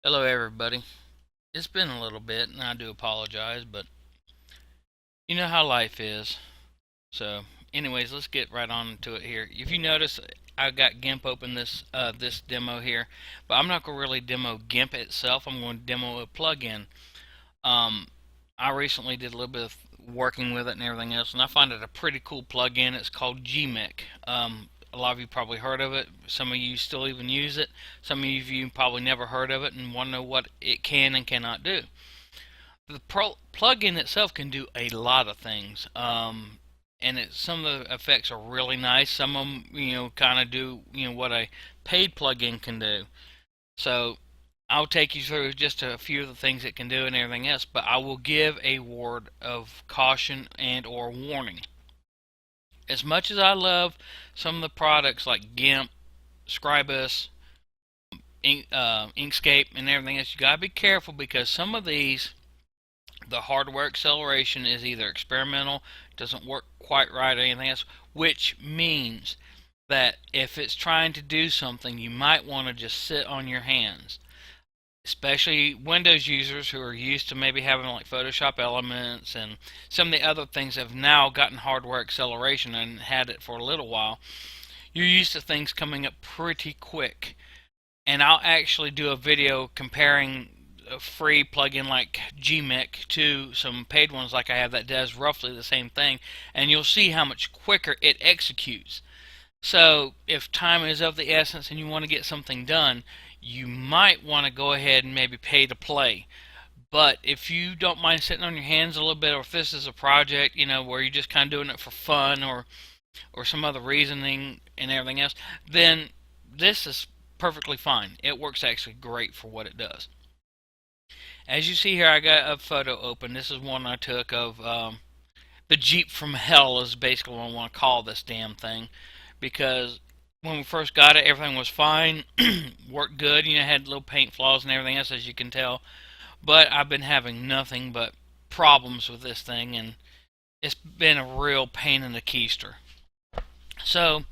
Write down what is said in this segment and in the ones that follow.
Hello, everybody. It's been a little bit, and I do apologize, but you know how life is. So, anyways, let's get right on to it here. If you notice, I got GIMP open this demo here, but I'm not going to really demo GIMP itself. I'm going to demo a plugin. Um, I recently did a little bit of working with it and everything else, and I find it a pretty cool plugin. It's called GMIC. A lot of you probably heard of it. Some of you still even use it. Some of you probably never heard of it and want to know what it can and cannot do. The plugin itself can do a lot of things, and some of the effects are really nice. Some of them, kind of do what a paid plugin can do. So I'll take you through just a few of the things it can do and everything else, but I will give a word of caution and or warning. As much as I love some of the products like GIMP, Scribus, Inkscape, and everything else, you gotta be careful because some of these, the hardware acceleration is either experimental, doesn't work quite right, or anything else, which means that if it's trying to do something, you might want to just sit on your hands. Especially Windows users who are used to maybe having like Photoshop Elements and some of the other things have now gotten hardware acceleration and had it for a little while. You're used to things coming up pretty quick. And I'll actually do a video comparing a free plugin like GMIC to some paid ones like I have that does roughly the same thing, and you'll see how much quicker it executes. So if time is of the essence and you want to get something done, you might want to go ahead and maybe pay to play. But if you don't mind sitting on your hands a little bit, or if this is a project, where you're just kind of doing it for fun or some other reasoning and everything else, then this is perfectly fine. It works actually great for what it does. As you see here, I got a photo open. This is one I took of the Jeep from Hell is basically what I want to call this damn thing, because when we first got it, everything was fine, worked good. Had little paint flaws and everything else, as you can tell. But I've been having nothing but problems with this thing, and it's been a real pain in the keister. So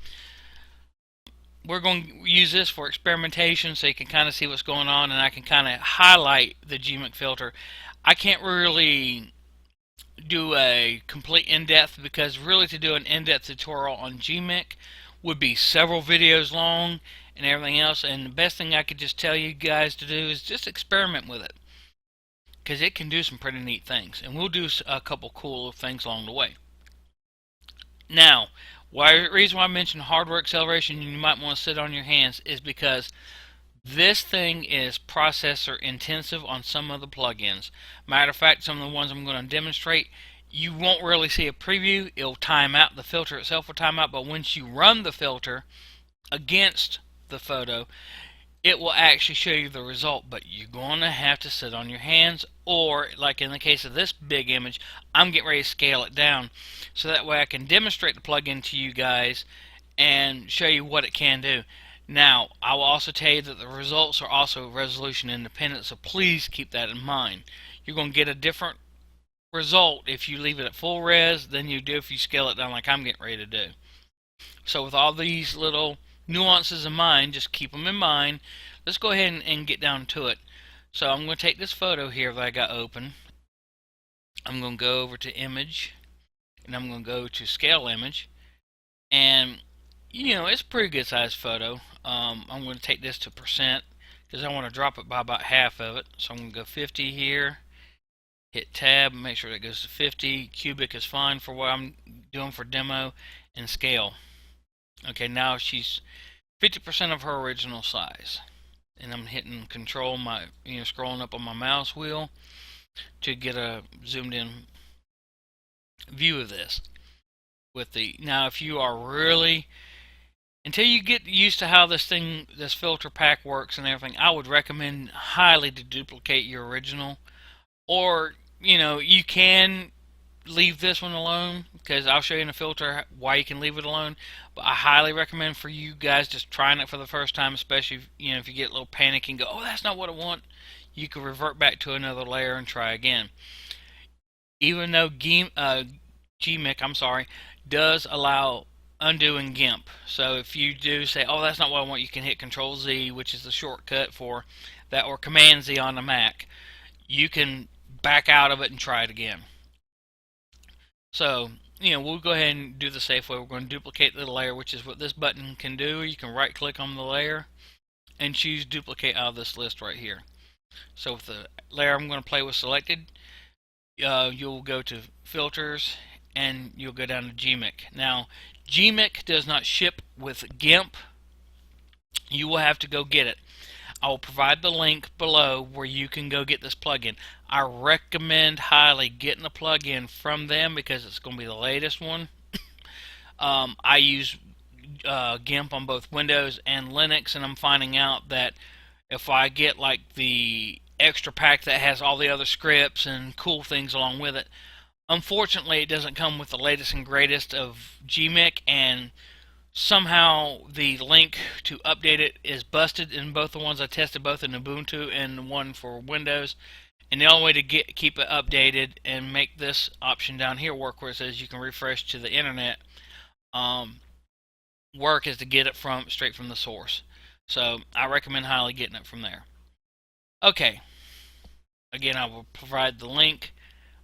we're going to use this for experimentation so you can kind of see what's going on, and I can kind of highlight the GMIC filter. I can't really do a complete in-depth because really to do an in-depth tutorial on GMIC would be several videos long and everything else, and the best thing I could just tell you guys to do is just experiment with it because it can do some pretty neat things, and we'll do a couple cool things along the way. Now, the reason why I mentioned hardware acceleration and you might want to sit on your hands is because this thing is processor intensive on some of the plugins. Matter of fact, some of the ones I'm going to demonstrate, you won't really see a preview. It'll time out. The filter itself will time out, but once you run the filter against the photo, it will actually show you the result, but you're going to have to sit on your hands, or like in the case of this big image, I'm getting ready to scale it down so that way I can demonstrate the plugin to you guys and show you what it can do. Now, I will also tell you that the results are also resolution independent, so please keep that in mind. You're going to get a different result if you leave it at full res than you do if you scale it down like I'm getting ready to do. So with all these little nuances in mind, just keep them in mind. Let's go ahead and get down to it. So I'm going to take this photo here that I got open. I'm going to go over to image, and I'm going to go to scale image, and it's a pretty good sized photo. I'm going to take this to percent because I want to drop it by about half of it. So I'm going to go 50 here, hit tab, make sure that goes to 50. Cubic is fine for what I'm doing for demo, and scale. Okay, now she's 50% of her original size, and I'm hitting control, scrolling up on my mouse wheel to get a zoomed in view of this. Now, if you are really, until you get used to how this filter pack works and everything, I would recommend highly to duplicate your original, or you can leave this one alone because I'll show you in the filter why you can leave it alone, but I highly recommend for you guys just trying it for the first time, especially if you get a little panic and go, oh, that's not what I want, you can revert back to another layer and try again. Even though GMIC does allow undo in GIMP. So if you do say, oh, that's not what I want, you can hit Control Z, which is the shortcut for that, or Command Z on the Mac. You can back out of it and try it again. So, we'll go ahead and do the safe way. We're going to duplicate the layer, which is what this button can do. You can right click on the layer and choose duplicate out of this list right here. So with the layer I'm going to play with selected, you'll go to filters and you'll go down to GMIC. Now, GMIC does not ship with GIMP. You will have to go get it. I will provide the link below where you can go get this plugin. I recommend highly getting the plugin from them because it's going to be the latest one. I use GIMP on both Windows and Linux, and I'm finding out that if I get like the extra pack that has all the other scripts and cool things along with it, unfortunately it doesn't come with the latest and greatest of GMIC, and somehow the link to update it is busted in both the ones I tested, both in Ubuntu and the one for Windows. And the only way to keep it updated and make this option down here work, where it says you can refresh to the internet, work, is to get it straight from the source. So I recommend highly getting it from there. Okay, again, I will provide the link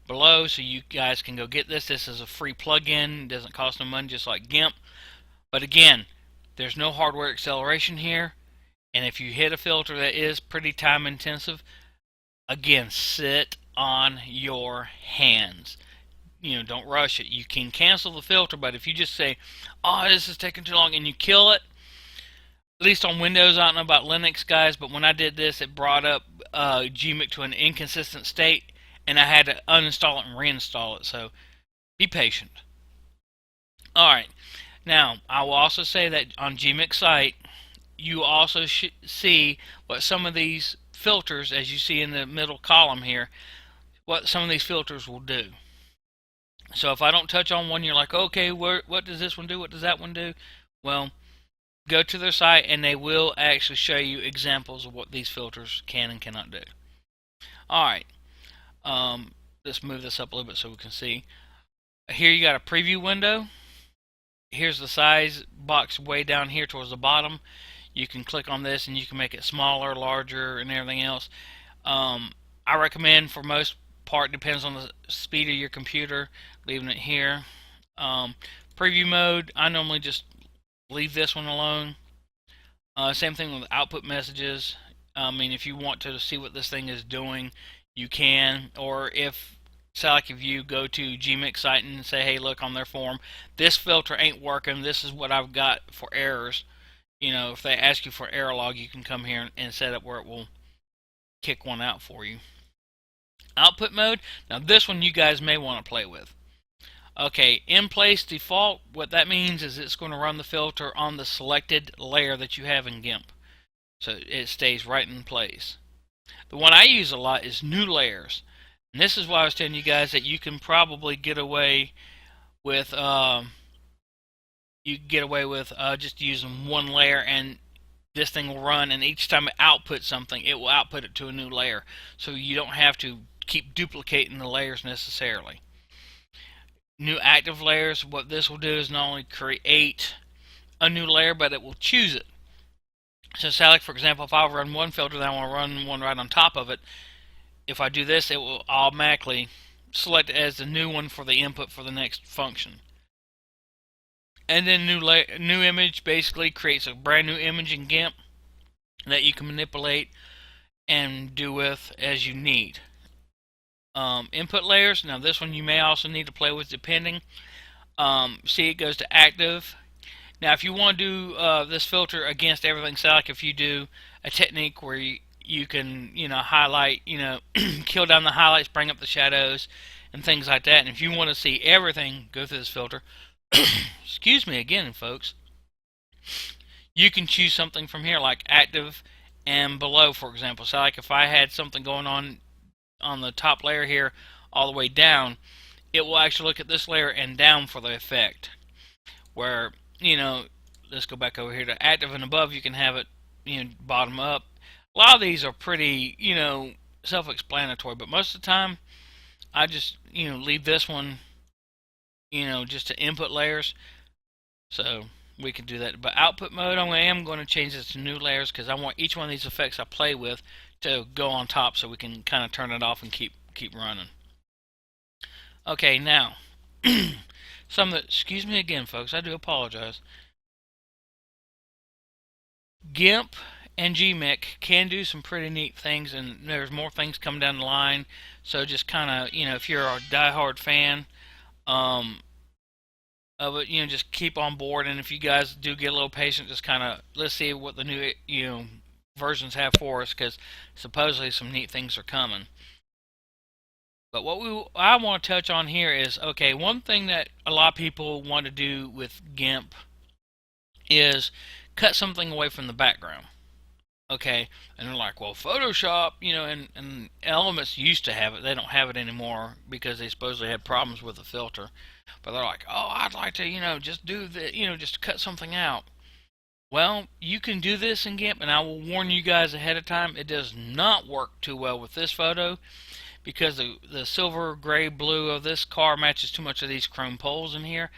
below so you guys can go get this. This is a free plugin. It doesn't cost no money, just like GIMP. But again, there's no hardware acceleration here. And if you hit a filter that is pretty time intensive, again, sit on your hands. Don't rush it. You can cancel the filter, but if you just say, oh, this is taking too long, and you kill it, at least on Windows, I don't know about Linux, guys, but when I did this, it brought up GMIC to an inconsistent state, and I had to uninstall it and reinstall it. So be patient. Alright, now I will also say that on GMIC site, you also see what some of these filters, as you see in the middle column here, what some of these filters will do. So if I don't touch on one, you're like, okay, what does this one do? What does that one do? Well, go to their site and they will actually show you examples of what these filters can and cannot do. Alright, let's move this up a little bit so we can see. Here you got a preview window. Here's the size box way down here towards the bottom. You can click on this and you can make it smaller, larger, and everything else. I recommend, for most part, depends on the speed of your computer, leaving it here. Preview mode, I normally just leave this one alone. Same thing with output messages. I mean, if you want to see what this thing is doing, you can. Or if you go to GMIC site and say, hey, look on their form, this filter ain't working, this is what I've got for errors. If they ask you for error log, you can come here and set up where it will kick one out for you. Output mode, now this one you guys may want to play with. Okay, in place default, what that means is it's going to run the filter on the selected layer that you have in GIMP. So it stays right in place. The one I use a lot is new layers. And this is why I was telling you guys that you can probably get away with just using one layer, and this thing will run, and each time it outputs something, it will output it to a new layer. So you don't have to keep duplicating the layers necessarily. New active layers, what this will do is not only create a new layer, but it will choose it. So say, for example, if I run one filter, then I want to run one right on top of it. If I do this, it will automatically select it as the new one for the input for the next function. And then new image basically creates a brand new image in GIMP that you can manipulate and do with as you need. Input layers, now this one you may also need to play with depending. See, it goes to active. Now if you want to do this filter against everything, so like if you do a technique where you can highlight, kill down the highlights, bring up the shadows and things like that, and if you want to see everything go through this filter, excuse me again, folks, you can choose something from here like active and below, for example. So like if I had something going on the top layer here all the way down, it will actually look at this layer and down for the effect. Where, let's go back over here to active and above, you can have it bottom up. A lot of these are pretty self-explanatory, but most of the time I just leave this one just to input layers. So we can do that. But output mode, I am going to change this to new layers because I want each one of these effects I play with to go on top, so we can kind of turn it off and keep running. Okay, now excuse me again, folks. I do apologize. GIMP and GMIC can do some pretty neat things, and there's more things coming down the line. So just kind of, if you're a diehard fan um, of it, just keep on board. And if you guys do get a little patient, just kind of let's see what the new versions have for us, because supposedly some neat things are coming. But I want to touch on here is, okay, one thing that a lot of people want to do with GIMP is cut something away from the background. Okay, and they're like, well, Photoshop, and Elements used to have it. They don't have it anymore because they supposedly had problems with the filter. But they're like, oh, I'd like to, just do the, just cut something out. Well, you can do this in GIMP, and I will warn you guys ahead of time, it does not work too well with this photo because the silver, gray, blue of this car matches too much of these chrome poles in here.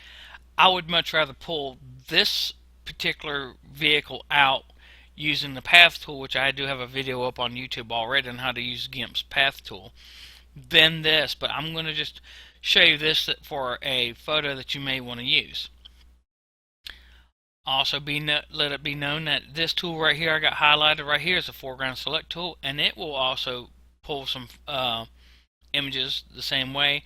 I would much rather pull this particular vehicle out using the path tool, which I do have a video up on YouTube already on how to use GIMP's path tool, than this. But I'm going to just show you this for a photo that you may want to use. Also, let it be known that this tool right here I got highlighted right here is a foreground select tool, and it will also pull some images the same way.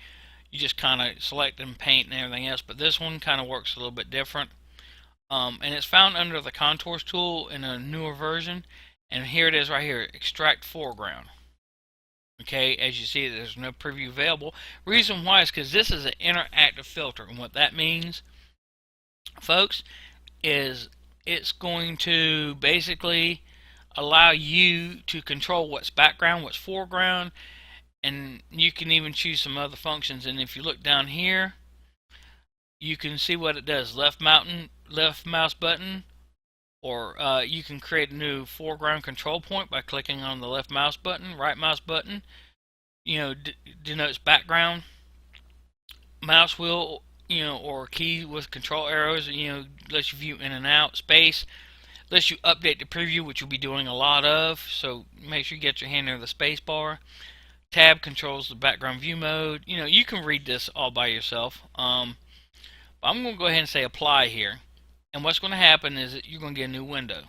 You just kind of select and paint and everything else, but this one kind of works a little bit different. And it's found under the contours tool in a newer version, and here it is right here, extract foreground. Okay, as you see, there's no preview available. Reason why is because this is an interactive filter, and what that means, folks, is it's going to basically allow you to control what's background, what's foreground, and you can even choose some other functions. And if you look down here, you can see what it does. Left mouse button, or you can create a new foreground control point by clicking on the left mouse button. Right mouse button, denotes background. Mouse wheel, or key with control arrows, lets you view in and out. Space lets you update the preview, which you'll be doing a lot of, so make sure you get your hand near the space bar. Tab controls the background view mode. You can read this all by yourself. I'm going to go ahead and say apply here, and what's going to happen is that you're going to get a new window.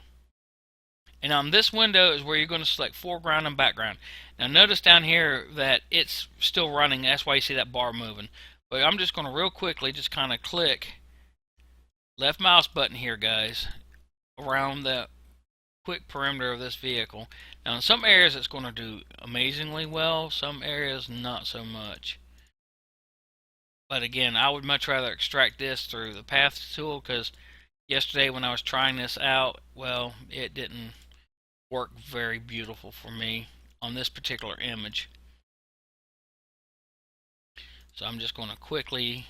And on this window is where you're going to select foreground and background. Now notice down here that it's still running. That's why you see that bar moving. But I'm just going to real quickly just kind of click left mouse button here, guys, around the quick perimeter of this vehicle. Now in some areas it's going to do amazingly well, some areas not so much. But again, I would much rather extract this through the path tool, because yesterday when I was trying this out, well, it didn't work very beautiful for me on this particular image. So I'm just going to quickly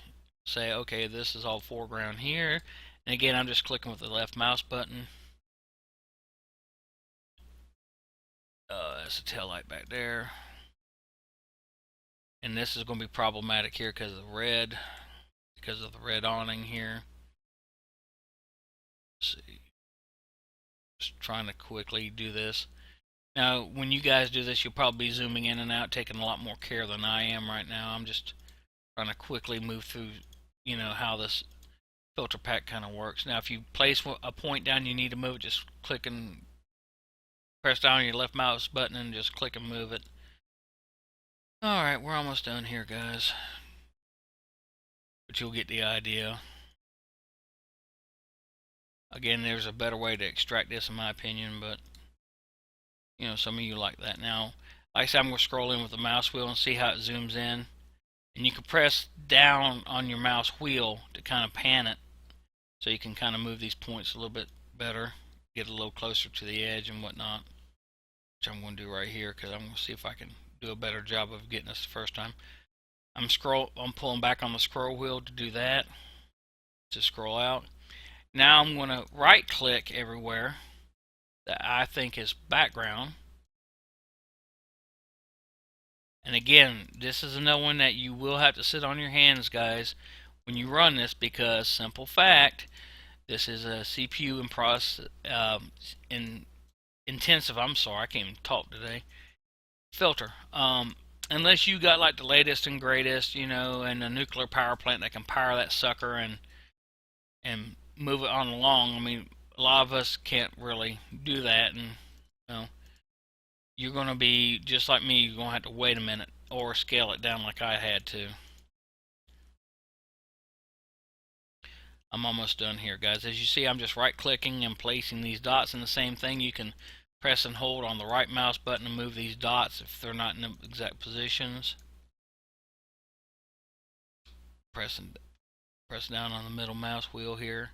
say, okay, this is all foreground here. And again, I'm just clicking with the left mouse button. That's a tail light back there. And this is going to be problematic here because of the red awning here. Let's see. Just trying to quickly do this. Now, when you guys do this, you'll probably be zooming in and out, taking a lot more care than I am right now. I'm just trying to quickly move through, how this filter pack kind of works. Now, if you place a point down, you need to move it, just click and press down your left mouse button and just click and move it. Alright, we're almost done here, guys. But you'll get the idea. Again, there's a better way to extract this in my opinion, but some of you like that. Now, like I said, I'm going to scroll in with the mouse wheel and see how it zooms in. And you can press down on your mouse wheel to kind of pan it, so you can kind of move these points a little bit better, get a little closer to the edge and whatnot, which I'm going to do right here, because I'm going to see if I can do a better job of getting this the first time. I'm pulling back on the scroll wheel to do that, to scroll out. Now I'm going to right click everywhere that I think is background. And again, this is another one that you will have to sit on your hands, guys, when you run this, because simple fact, This is a CPU and process in intensive. I'm sorry, I can't even talk today. Filter. Unless you got like the latest and greatest, and a nuclear power plant that can power that sucker and move it on along. I mean, a lot of us can't really do that, and you're going to be just like me. You're going to have to wait a minute or scale it down like I had to. I'm almost done here, guys. As you see, I'm just right clicking and placing these dots in the same thing. You can press and hold on the right mouse button to move these dots if they're not in the exact positions. Press down on the middle mouse wheel here.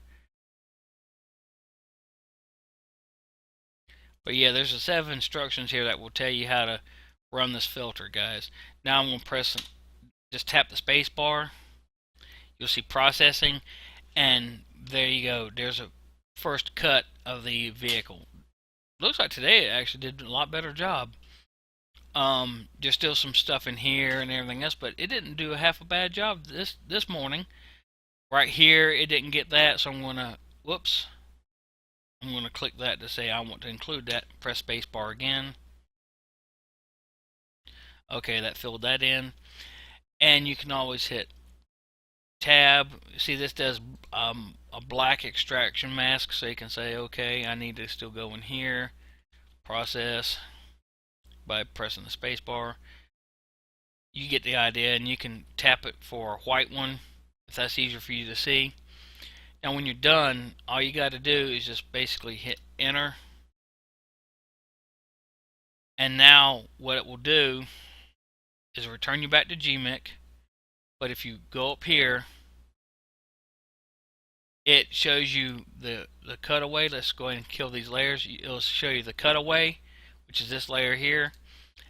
But yeah, there's a set of instructions here that will tell you how to run this filter, guys. Now I'm going to just tap the space bar. You'll see processing, and there you go. There's a first cut of the vehicle. Looks like today it actually did a lot better job. There's still some stuff in here and everything else, but it didn't do a half a bad job this morning. Right here, it didn't get that, so I'm gonna click that to say I want to include that. Press spacebar again. Okay, that filled that in, and you can always hit tab. See, this does a black extraction mask, so you can say, okay, I need to still go in here, process by pressing the spacebar. You get the idea, and you can tap it for a white one if that's easier for you to see. Now when you're done, all you got to do is just basically hit enter, and now what it will do is return you back to GMIC. But if you go up here, it shows you the cutaway. Let's go ahead and kill these layers. It'll show you the cutaway, which is this layer here,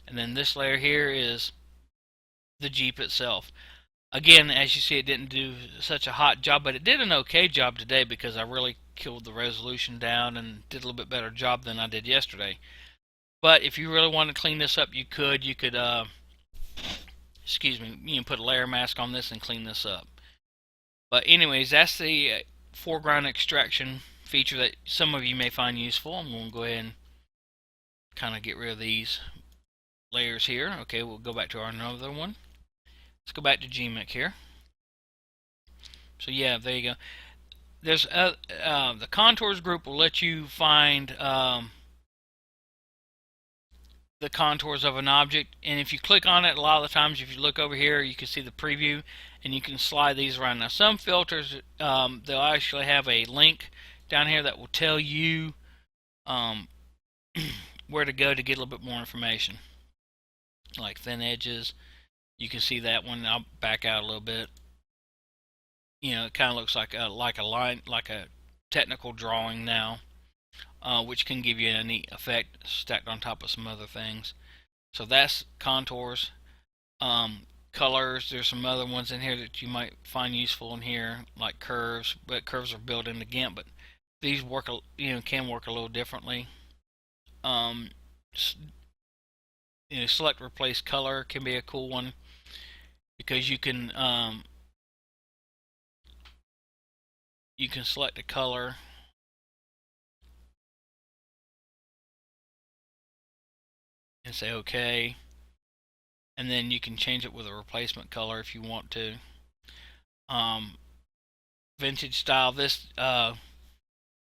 and then this layer here is the Jeep itself. Again, as you see, it didn't do such a hot job, but it did an okay job today because I really killed the resolution down and did a little bit better job than I did yesterday. But if you really want to clean this up, you could excuse me, you can put a layer mask on this and clean this up. But anyways, that's the foreground extraction feature that some of you may find useful. I'm going to go ahead and kind of get rid of these layers here. Okay, we'll go back to our another one. Let's go back to GMIC here. So yeah, there you go. There's the contours group will let you find the contours of an object, and if you click on it, a lot of the times if you look over here, you can see the preview, and you can slide these around. Now some filters, they'll actually have a link down here that will tell you where to go to get a little bit more information, like thin edges. You can see that one. I'll back out a little bit. It kind of looks like a line, like a technical drawing now, which can give you a neat effect stacked on top of some other things. So that's contours. Colors, there's some other ones in here that you might find useful in here, like curves, but curves are built into GIMP, but these work, can work a little differently. Select replace color can be a cool one because you can select a color and say okay, and then you can change it with a replacement color if you want to. Vintage style, this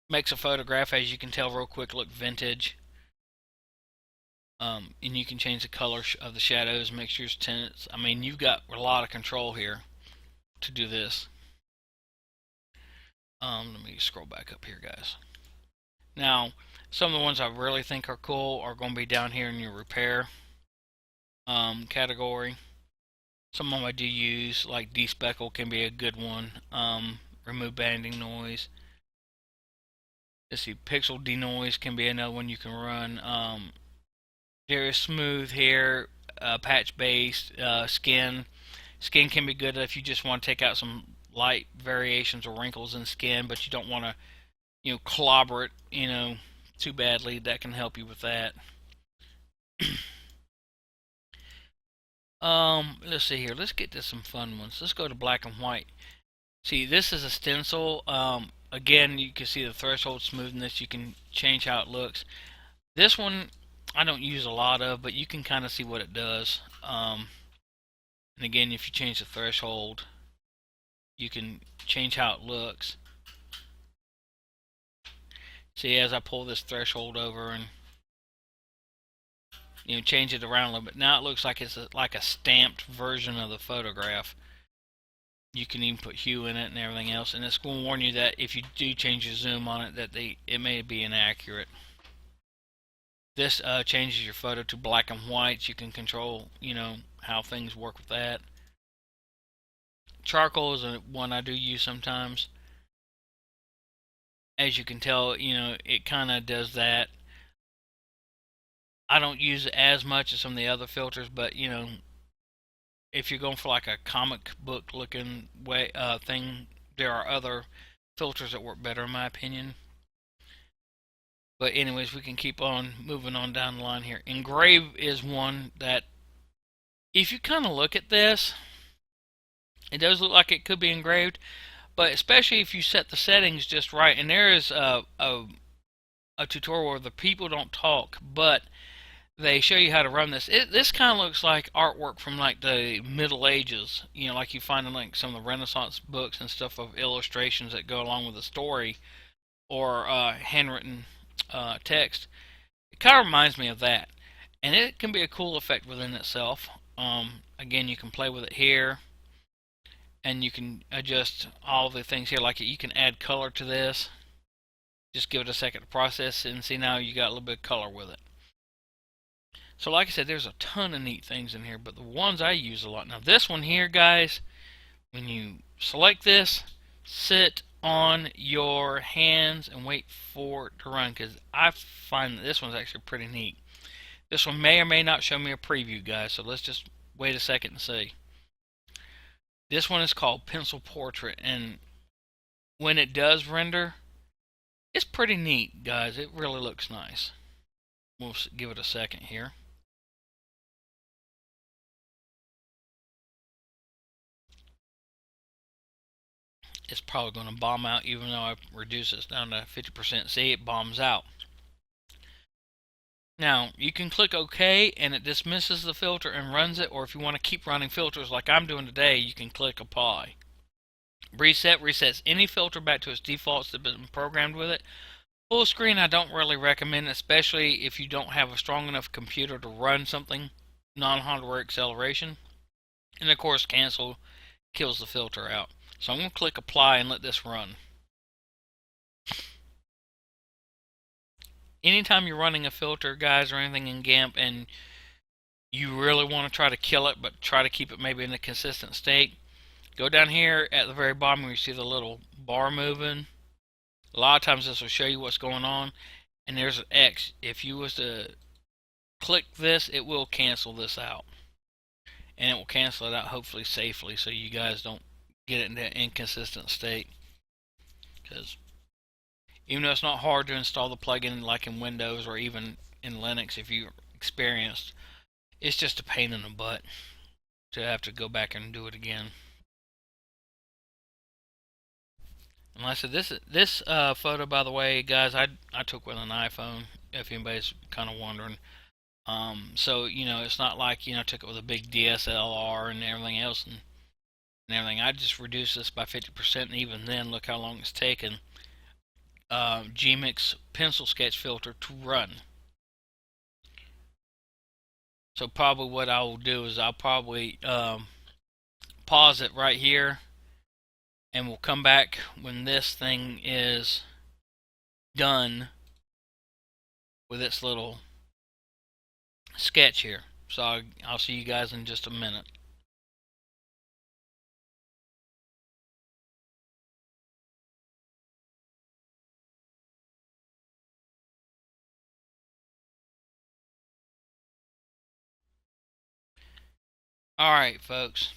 makes a photograph, as you can tell real quick, look vintage. And you can change the color of the shadows, mixtures, tints. I mean, you've got a lot of control here to do this. Let me scroll back up here, guys. Now, some of the ones I really think are cool are going to be down here in your repair category. Some of them I do use, like despeckle can be a good one. Remove banding noise. Let's see, pixel denoise can be another one you can run. There is smooth hair, patch based, skin. Skin can be good if you just want to take out some light variations or wrinkles in skin, but you don't want to, clobber it, too badly. That can help you with that. Let's see here. Let's get to some fun ones. Let's go to black and white. See, this is a stencil. again, you can see the threshold smoothness. You can change how it looks. This one I don't use a lot of, but you can kind of see what it does. And again, if you change the threshold, you can change how it looks. See, as I pull this threshold over and change it around a little bit, now it looks like it's like a stamped version of the photograph. You can even put hue in it and everything else, and it's going to warn you that if you do change the zoom on it, that it may be inaccurate. This changes your photo to black and white. You can control, how things work with that. Charcoal is one I do use sometimes. As you can tell, it kind of does that. I don't use it as much as some of the other filters, but if you're going for like a comic book looking thing, there are other filters that work better in my opinion. But anyways, we can keep on moving on down the line here. Engrave is one that, if you kind of look at this, it does look like it could be engraved, but especially if you set the settings just right. And there is a tutorial where the people don't talk, but they show you how to run this. This kind of looks like artwork from like the Middle Ages, like you find in like some of the Renaissance books and stuff, of illustrations that go along with the story, or handwritten text. It kind of reminds me of that, and it can be a cool effect within itself. Again, you can play with it here, and you can adjust all the things here. Like you can add color to this. Just give it a second to process, and see, now you got a little bit of color with it. So like I said, there's a ton of neat things in here, but the ones I use a lot. Now this one here, guys, when you select this, sit on your hands and wait for it to run, because I find that this one's actually pretty neat. This one may or may not show me a preview, guys, so let's just wait a second and see. This one is called Pencil Portrait, and when it does render, it's pretty neat, guys. It really looks nice. We'll give it a second here. It's probably going to bomb out, even though I reduce this down to 50%. See, it bombs out. Now, you can click OK, and it dismisses the filter and runs it, or if you want to keep running filters like I'm doing today, you can click Apply. Reset resets any filter back to its defaults that have been programmed with it. Full screen I don't really recommend, especially if you don't have a strong enough computer to run something non-hardware acceleration. And of course, cancel kills the filter out. So I'm going to click Apply and let this run. Anytime you're running a filter, guys, or anything in GIMP, and you really want to try to kill it, but try to keep it maybe in a consistent state, go down here at the very bottom where you see the little bar moving. A lot of times this will show you what's going on, and there's an X. If you was to click this, it will cancel this out, and it will cancel it out hopefully safely, so you guys don't get it in an inconsistent state. Because even though it's not hard to install the plugin like in Windows or even in Linux, if you're experienced, it's just a pain in the butt to have to go back and do it again. And like I said, this photo, by the way, guys, I took with an iPhone, if anybody's kind of wondering. So it's not like I took it with a big DSLR and everything else and everything. I just reduced this by 50%, and even then, look how long it's taken GMX pencil sketch filter to run. So probably what I will do is I'll probably pause it right here, and we'll come back when this thing is done with its little sketch here. So I'll see you guys in just a minute. Alright, folks,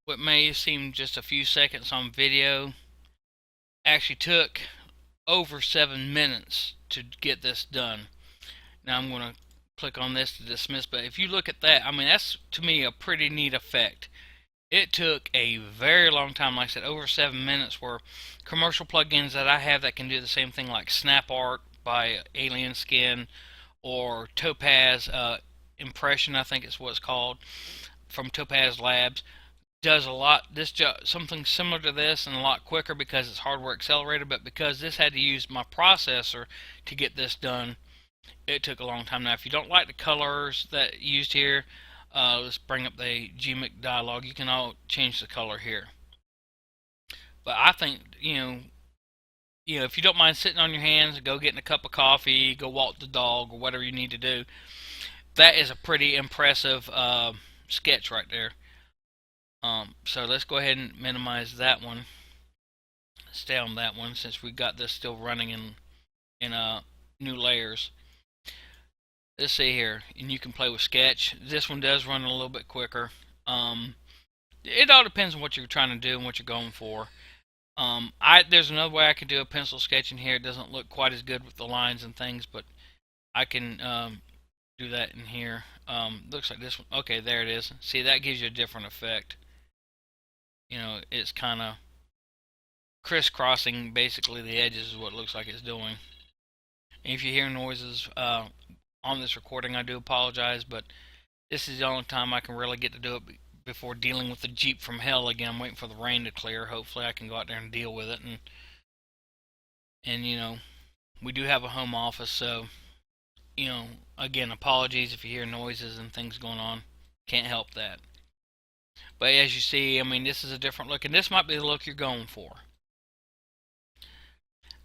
what may seem just a few seconds on video actually took over 7 minutes to get this done. Now I'm going to click on this to dismiss, but if you look at that, I mean, that's to me a pretty neat effect. It took a very long time, like I said, over 7 minutes. Where commercial plugins that I have that can do the same thing, like Snap Art by Alien Skin, or Topaz Impression, I think is what it's called, from Topaz Labs, does a lot. This something similar to this and a lot quicker because it's hardware accelerated. But because this had to use my processor to get this done, it took a long time. Now, if you don't like the colors that used here, let's bring up the GIMP dialog. You can all change the color here. But I think if you don't mind sitting on your hands, go getting a cup of coffee, go walk the dog, or whatever you need to do. That is a pretty impressive sketch right there. So let's go ahead and minimize that one. Stay on that one since we got this still running in new layers. Let's see here, and you can play with Sketch. This one does run a little bit quicker. It all depends on what you're trying to do and what you're going for. There's another way I could do a pencil sketch in here. It doesn't look quite as good with the lines and things, but I can do that in here. Looks like this one. Okay, there it is. See, that gives you a different effect. It's kind of crisscrossing basically the edges is what it looks like it's doing. And if you hear noises on this recording, I do apologize, but this is the only time I can really get to do it before dealing with the Jeep from hell again. I'm waiting for the rain to clear. Hopefully I can go out there and deal with it. And we do have a home office, so, again, apologies if you hear noises and things going on. Can't help that. But as you see, this is a different look, and this might be the look you're going for.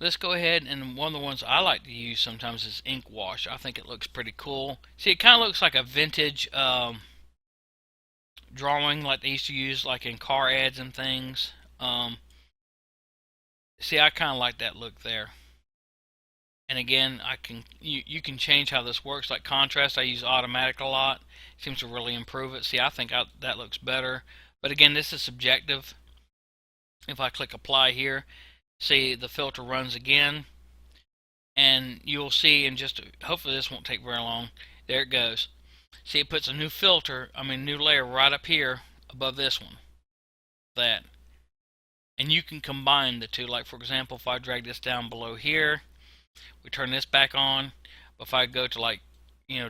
Let's go ahead, and one of the ones I like to use sometimes is ink wash. I think it looks pretty cool. See, it kind of looks like a vintage drawing like they used to use like in car ads and things. See, I kind of like that look there. And again, you can change how this works. Like contrast, I use automatic a lot. It seems to really improve it. See, I think that looks better. But again, this is subjective. If I click apply here, see the filter runs again, and you'll see in just hopefully this won't take very long. There it goes. See, it puts a new filter, new layer right up here above this one. That. And you can combine the two. Like for example, if I drag this down below here, we turn this back on. But if I go to like,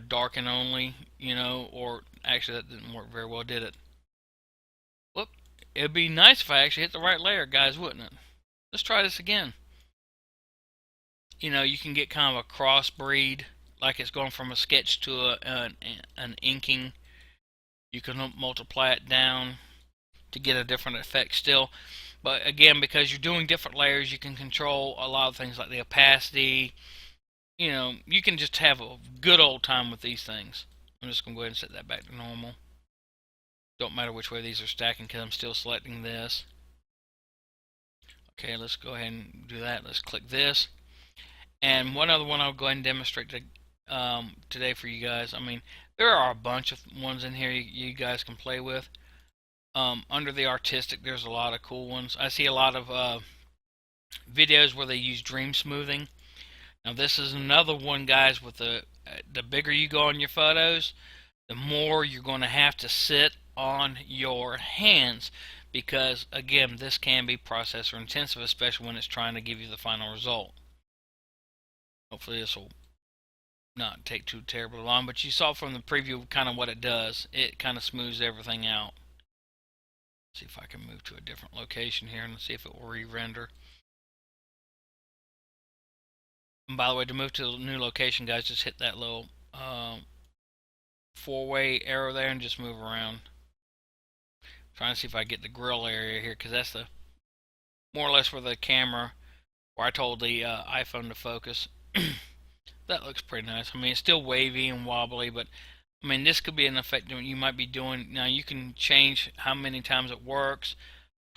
darken only, or actually that didn't work very well, did it? Whoop. It'd be nice if I actually hit the right layer, guys, wouldn't it? Let's try this again. You can get kind of a crossbreed, like it's going from a sketch to an inking. You can multiply it down to get a different effect still. But again, because you're doing different layers, you can control a lot of things like the opacity. You can just have a good old time with these things. I'm just going to go ahead and set that back to normal. Don't matter which way these are stacking because I'm still selecting this. Okay, let's go ahead and do that. Let's click this. And one other one I'll go ahead and demonstrate today for you guys. There are a bunch of ones in here you guys can play with. Under the artistic, there's a lot of cool ones. I see a lot of videos where they use dream smoothing. Now this is another one, guys, with the bigger you go on your photos, the more you're going to have to sit on your hands, because again, this can be processor intensive, especially when it's trying to give you the final result. Hopefully this will not take too terribly long, but you saw from the preview kind of what it does. It kind of smooths everything out. See if I can move to a different location here and see if it will re-render. And by the way, to move to the new location, guys, just hit that little four-way arrow there and just move around. I'm trying to see if I get the grill area here, because that's the more or less where the camera, where I told the iPhone to focus. That looks pretty nice. It's still wavy and wobbly, but this could be an effect you might be doing. Now you can change how many times it works,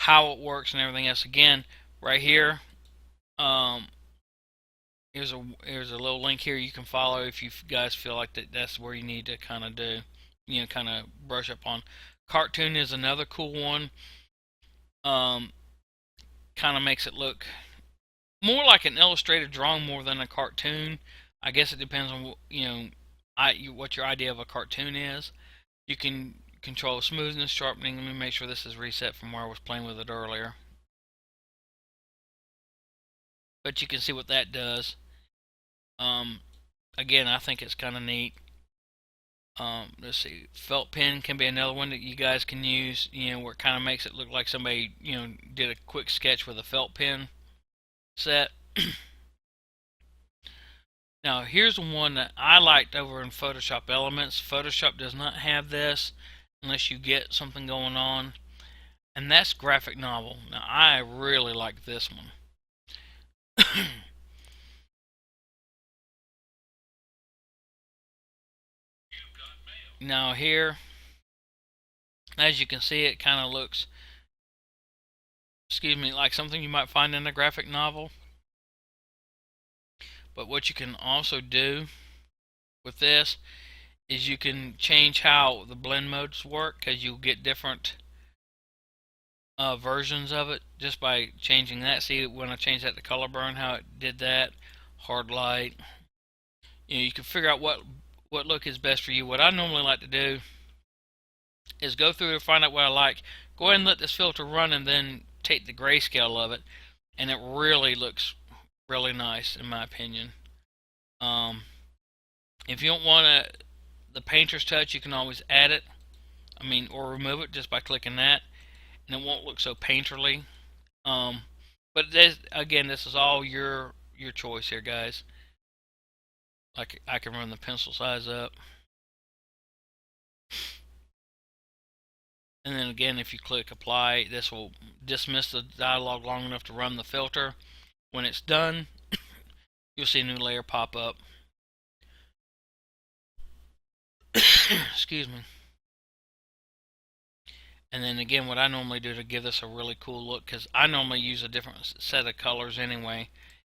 how it works, and everything else. Again, right here, here's a little link here you can follow if you guys feel like that's where you need to kind of do, kind of brush up on. Cartoon is another cool one. Kind of makes it look more like an illustrated drawing more than a cartoon. I guess it depends on what your idea of a cartoon is. You can control smoothness, sharpening. Let me make sure this is reset from where I was playing with it earlier. But you can see what that does. Again, I think it's kind of neat. Let's see, felt pen can be another one that you guys can use, where it kind of makes it look like somebody, did a quick sketch with a felt pen set. Now, here's the one that I liked over in Photoshop Elements. Photoshop does not have this unless you get something going on, and that's graphic novel. Now, I really like this one. Now, here, as you can see, it kind of looks, like something you might find in a graphic novel. But what you can also do with this is you can change how the blend modes work, because you'll get different versions of it just by changing that. See, when I changed that to color burn, how it did that. Hard light. You can figure out what look is best for you. What I normally like to do is go through and find out what I like. Go ahead and let this filter run, and then take the grayscale of it, and it really looks really nice in my opinion. If you don't want the painter's touch, you can always add it. Or remove it just by clicking that, and it won't look so painterly. But again, this is all your choice here, guys. Like, I can run the pencil size up, and then again, if you click apply, this will dismiss the dialog long enough to run the filter. When it's done, you'll see a new layer pop up. Excuse me. And then again, what I normally do to give this a really cool look, because I normally use a different set of colors anyway,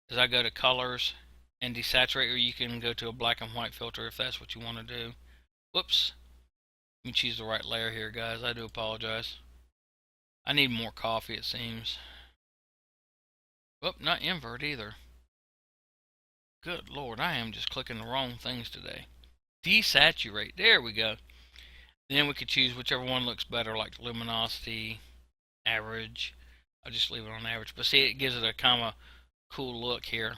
is I go to colors and desaturate, or you can go to a black and white filter if that's what you want to do. Whoops. Let me choose the right layer here, guys. I do apologize. I need more coffee, it seems. Whoop, not invert either. Good lord, I am just clicking the wrong things today. Desaturate. There we go. Then we could choose whichever one looks better, like luminosity, average. I'll just leave it on average. But see, it gives it a kind of cool look here.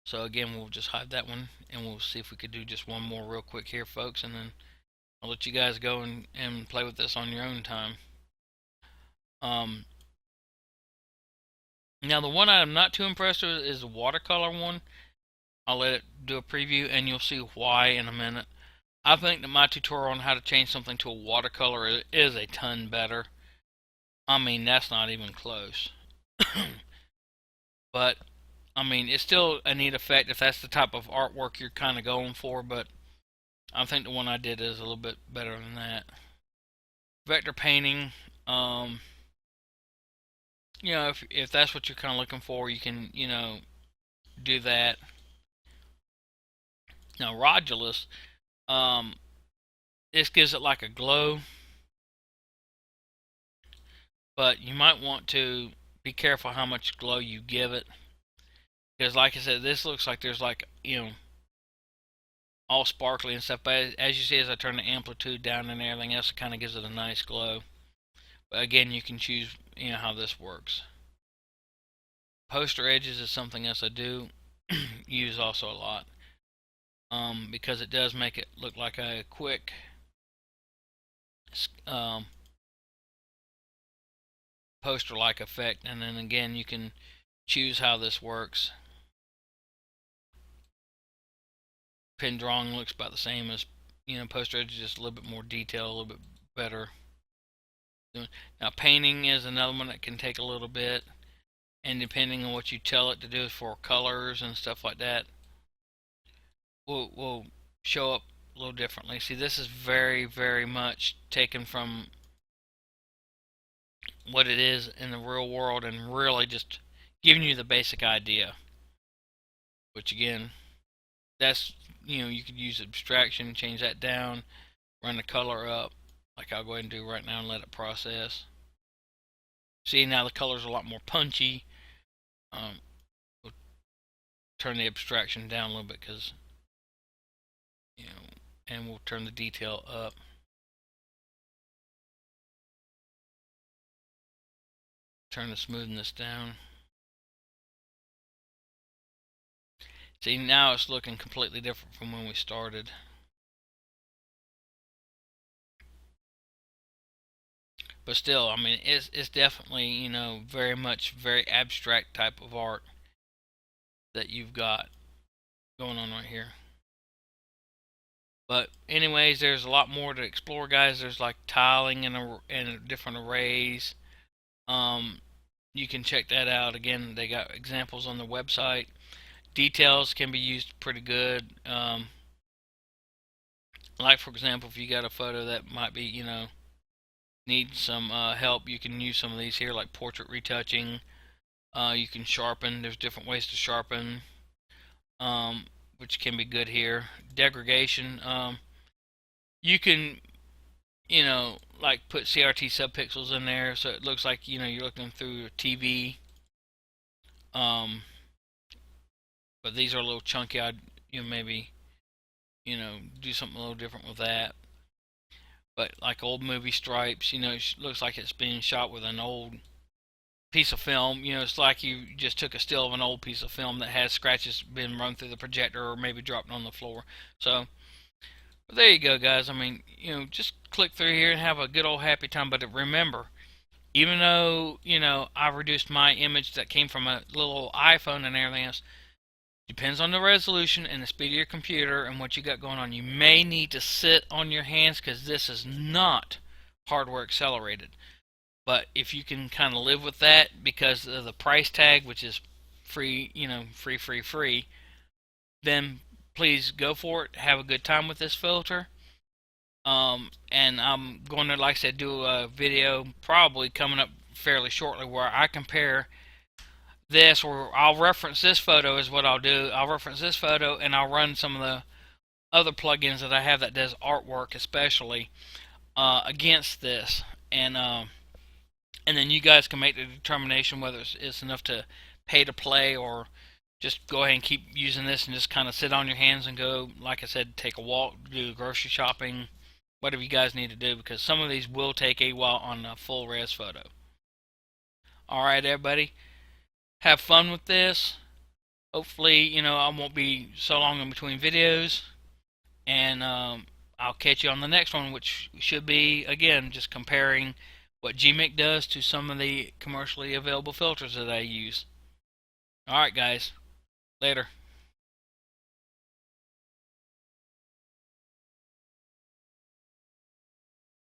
So again, we'll just hide that one, and we'll see if we could do just one more real quick here, folks, and then I'll let you guys go and play with this on your own time. Now, the one I'm not too impressed with is the watercolor one. I'll let it do a preview, and you'll see why in a minute. I think that my tutorial on how to change something to a watercolor is a ton better. That's not even close. But, it's still a neat effect if that's the type of artwork you're kind of going for, but I think the one I did is a little bit better than that. Vector painting, if that's what you're kind of looking for, you can, do that. Now, Rodulus, this gives it like a glow, but you might want to be careful how much glow you give it, because like I said, this looks like there's like, all sparkly and stuff, but as you see, as I turn the amplitude down and everything else, it kind of gives it a nice glow. But again, you can choose how this works. Poster edges is something else I do use also a lot, because it does make it look like a quick poster-like effect. And then again, you can choose how this works. Pen drawing looks about the same as poster edges, just a little bit more detail, a little bit better. Now, painting is another one that can take a little bit, and depending on what you tell it to do for colors and stuff like that, will show up a little differently. See, this is very, very much taken from what it is in the real world, and really just giving you the basic idea. Which again, that's, you could use abstraction, change that down, run the color up, like I'll go ahead and do right now, and let it process. See, now the color's a lot more punchy. We'll turn the abstraction down a little bit, because and we'll turn the detail up. Turn the smoothness down. See, now it's looking completely different from when we started. But still, I mean, it's definitely, you know, very abstract type of art that you've got going on right here. But anyways, there's a lot more to explore, guys. There's like tiling and different arrays. Um, you can check that out. Again, they got examples on the website. Details can be used pretty good. Like for example, if you got a photo that might be, you know, need some help, you can use some of these here, like portrait retouching. You can sharpen. There's different ways to sharpen, which can be good here. Degradation. You can, you know, like put CRT subpixels in there, so it looks like, you know, you're looking through a TV. Um, but these are a little chunky. I'd, you know, maybe, you know, do something a little different with that. But like old movie stripes, you know, it looks like it's being shot with an old piece of film. You know, it's like you just took a still of an old piece of film that has scratches been run through the projector or maybe dropped on the floor. So, but there you go, guys. I mean, you know, just click through here and have a good old happy time. But remember, even though, you know, I reduced my image that came from a little iPhone and everything else, depends on the resolution and the speed of your computer and what you got going on. You may need to sit on your hands because this is not hardware accelerated. But if you can kind of live with that because of the price tag, which is free, you know, free, then please go for it. Have a good time with this filter. And I'm going to, like I said, do a video probably coming up fairly shortly where I compare this, or I'll reference this photo is what I'll do. I'll reference this photo and I'll run some of the other plugins that I have that does artwork especially against this. And then you guys can make the determination whether it's enough to pay to play or just go ahead and keep using this and just kind of sit on your hands and go, like I said, take a walk, do grocery shopping, whatever you guys need to do, because some of these will take a while on a full res photo. Alright, everybody, have fun with this. Hopefully, you know, I won't be so long in between videos, and I'll catch you on the next one, which should be, again, just comparing what GIMP does to some of the commercially available filters that I use. Alright, guys. Later.